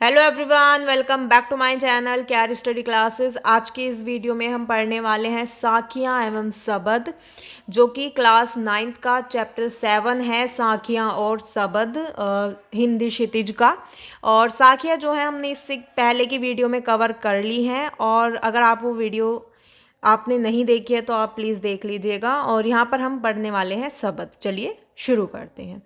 Hello everyone, welcome back to my channel कैर study classes. आज के इस वीडियो में हम पढ़ने वाले हैं साखियाँ एवं सबद, जो कि क्लास 9th का चैप्टर 7 है, साखियाँ और सबद, हिंदी क्षितिज का। और साखियाँ जो है हमने इससे पहले की वीडियो में कवर कर ली हैं, और अगर आप वो वीडियो आपने नहीं देखी है तो आप प्लीज़ देख लीजिएगा। और यहाँ पर हम पढ़ने वाले हैं सबद। चलिए शुरू करते हैं।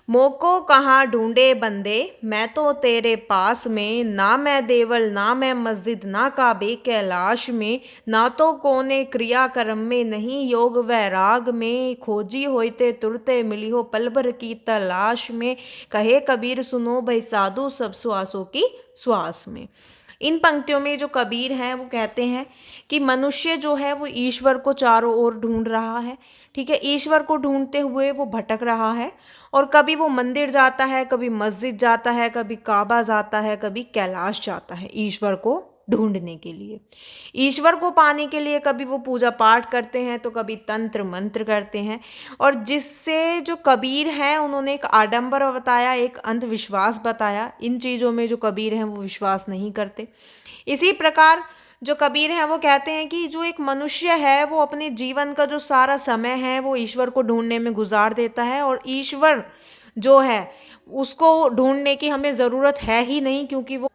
मोको कहाँ ढूंढे बंदे, मैं तो तेरे पास में, ना मैं देवल ना मैं मस्जिद ना काबे कैलाश में, ना तो कोने क्रिया कर्म में, नहीं योग वैराग में, खोजी होते तुरते मिली हो पल भर की तलाश में, कहे कबीर सुनो भाई साधु सब श्वासों की श्वास में। इन पंक्तियों में जो कबीर हैं वो कहते हैं कि मनुष्य जो है वो ईश्वर को चारों ओर ढूंढ रहा है। ठीक है, ईश्वर को ढूंढते हुए वो भटक रहा है, और कभी वो मंदिर जाता है, कभी मस्जिद जाता है, कभी काबा जाता है, कभी कैलाश जाता है ईश्वर को ढूंढने के लिए, ईश्वर को पाने के लिए। कभी वो पूजा पाठ करते हैं तो कभी तंत्र मंत्र करते हैं। और जिससे जो कबीर हैं उन्होंने एक आडंबर बताया, एक अंधविश्वास बताया। इन चीज़ों में जो कबीर हैं वो विश्वास नहीं करते। इसी प्रकार जो कबीर हैं वो कहते हैं कि जो एक मनुष्य है वो अपने जीवन का जो सारा समय है वो ईश्वर को ढूंढने में गुजार देता है, और ईश्वर जो है उसको ढूंढने की हमें ज़रूरत है ही नहीं, क्योंकि वो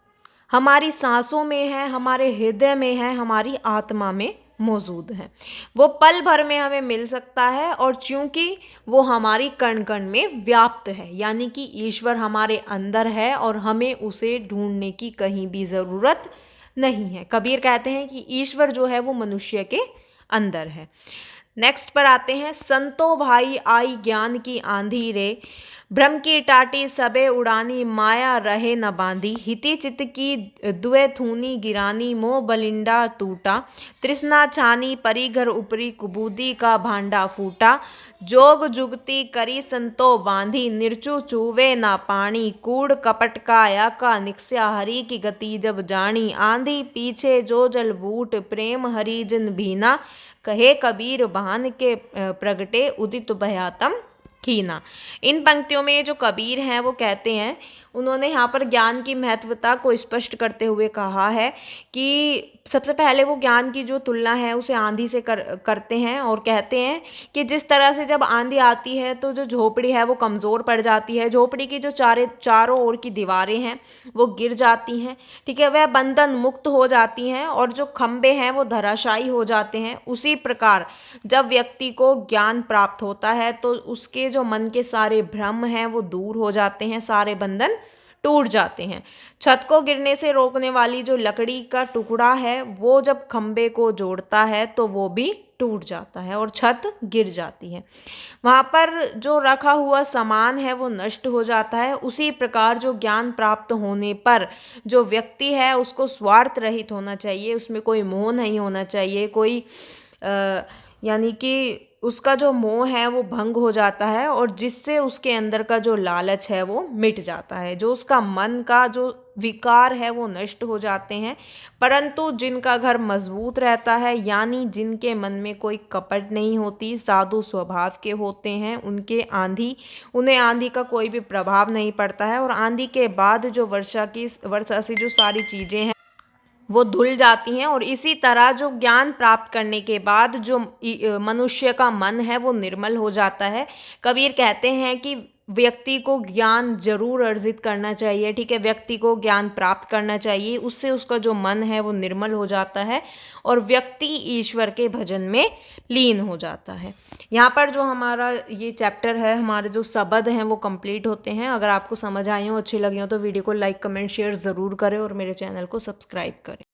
हमारी सांसों में है, हमारे हृदय में है, हमारी आत्मा में मौजूद है। वो पल भर में हमें मिल सकता है, और चूंकि वो हमारी कण कण में व्याप्त है, यानी कि ईश्वर हमारे अंदर है और हमें उसे ढूंढने की कहीं भी ज़रूरत नहीं है। कबीर कहते हैं कि ईश्वर जो है वो मनुष्य के अंदर है। नेक्स्ट पर आते हैं। संतो भाई आई ज्ञान की आंधी रे, भ्रम की टाटी सबे उड़ानी, माया रहे न बांधी, हिति चित की दुए थूनी गिरानी, मोह बलिंडा टूटा, तृष्णा छानी परी घर उपरी, कुबूदी का भांडा फूटा, जोग जुगती करी संतो बांधी, निर्चु चूवे ना पानी, कूड़ कपट काया का निक्स्या, हरि की गति जब जानी, आंधी पीछे जो जल बूट, प्रेम हरि जन भीना, कहे कबीर बहान के प्रगटे, उदित भयातम खीना। इन पंक्तियों में जो कबीर हैं वो कहते हैं, उन्होंने यहाँ पर ज्ञान की महत्वता को स्पष्ट करते हुए कहा है कि सबसे पहले वो ज्ञान की जो तुलना है उसे आंधी से करते हैं, और कहते हैं कि जिस तरह से जब आंधी आती है तो जो झोपड़ी है वो कमज़ोर पड़ जाती है, झोपड़ी की जो चारों ओर की दीवारें हैं वो गिर जाती हैं। ठीक है, वह बंधन मुक्त हो जाती हैं, और जो खंबे हैं वो धराशायी हो जाते हैं। उसी प्रकार जब व्यक्ति को ज्ञान प्राप्त होता है तो उसके जो मन के सारे भ्रम हैं वो दूर हो जाते हैं, सारे बंधन टूट जाते हैं। छत को गिरने से रोकने वाली जो लकड़ी का टुकड़ा है वो जब खंबे को जोड़ता है तो वो भी टूट जाता है और छत गिर जाती है। वहाँ पर जो रखा हुआ सामान है वो नष्ट हो जाता है। उसी प्रकार जो ज्ञान प्राप्त होने पर जो व्यक्ति है उसको स्वार्थ रहित होना चाहिए, उसमें कोई मोह नहीं होना चाहिए, कोई यानी कि उसका जो मोह है वो भंग हो जाता है, और जिससे उसके अंदर का जो लालच है वो मिट जाता है, जो उसका मन का जो विकार है वो नष्ट हो जाते हैं। परंतु जिनका घर मजबूत रहता है, यानी जिनके मन में कोई कपट नहीं होती, साधु स्वभाव के होते हैं, उन्हें आंधी का कोई भी प्रभाव नहीं पड़ता है, और आंधी के बाद जो वर्षा से जो सारी चीज़ें हैं वो धुल जाती हैं। और इसी तरह जो ज्ञान प्राप्त करने के बाद जो मनुष्य का मन है वो निर्मल हो जाता है। कबीर कहते हैं कि व्यक्ति को ज्ञान जरूर अर्जित करना चाहिए। ठीक है, व्यक्ति को ज्ञान प्राप्त करना चाहिए, उससे उसका जो मन है वो निर्मल हो जाता है, और व्यक्ति ईश्वर के भजन में लीन हो जाता है। यहाँ पर जो हमारा ये चैप्टर है, हमारे जो शब्द हैं वो कंप्लीट होते हैं। अगर आपको समझ आई हो, अच्छी लगी हो तो वीडियो को लाइक कमेंट शेयर ज़रूर करें, और मेरे चैनल को सब्सक्राइब करें।